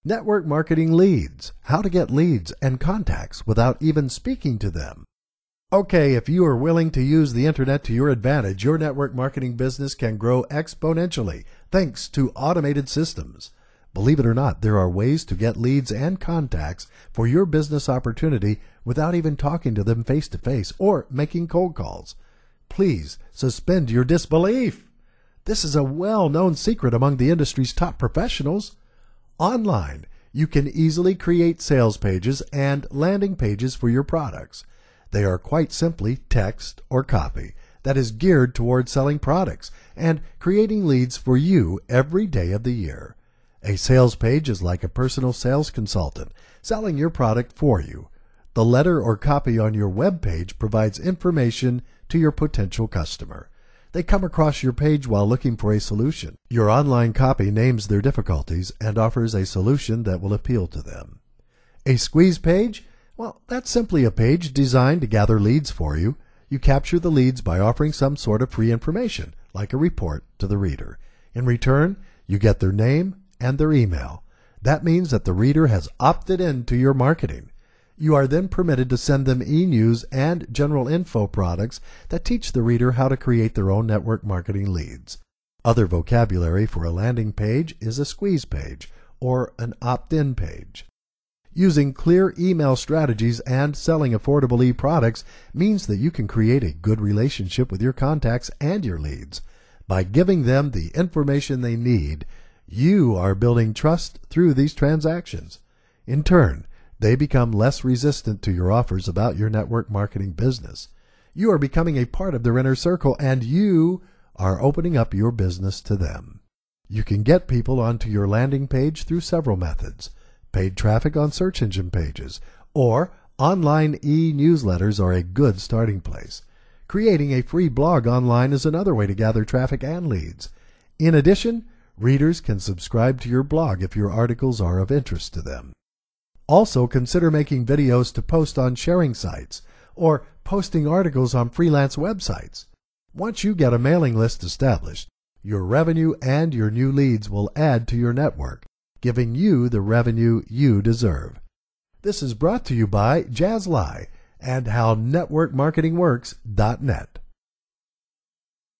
Network marketing leads. How to get leads and contacts without even speaking to them. Okay, if you are willing to use the internet to your advantage, your network marketing business can grow exponentially thanks to automated systems. Believe it or not, there are ways to get leads and contacts for your business opportunity without even talking to them face to face or making cold calls. Please suspend your disbelief. This is a well-known secret among the industry's top professionals. Online, you can easily create sales pages and landing pages for your products. They are quite simply text or copy that is geared towards selling products and creating leads for you every day of the year. A sales page is like a personal sales consultant selling your product for you. The letter or copy on your web page provides information to your potential customer. They come across your page while looking for a solution. Your online copy names their difficulties and offers a solution that will appeal to them. A squeeze page? Well, that's simply a page designed to gather leads for you. You capture the leads by offering some sort of free information, like a report, to the reader. In return, you get their name and their email. That means that the reader has opted into your marketing. You are then permitted to send them e-news and general info products that teach the reader how to create their own network marketing leads. Other vocabulary for a landing page is a squeeze page or an opt-in page. Using clear email strategies and selling affordable e-products means that you can create a good relationship with your contacts and your leads. By giving them the information they need, you are building trust through these transactions. In turn, they become less resistant to your offers about your network marketing business. You are becoming a part of their inner circle, and you are opening up your business to them. You can get people onto your landing page through several methods. Paid traffic on search engine pages or online e-newsletters are a good starting place. Creating a free blog online is another way to gather traffic and leads. In addition, readers can subscribe to your blog if your articles are of interest to them. Also, consider making videos to post on sharing sites or posting articles on freelance websites. Once you get a mailing list established, your revenue and your new leads will add to your network, giving you the revenue you deserve. This is brought to you by Jazzly and HowNetworkMarketingWorks.net.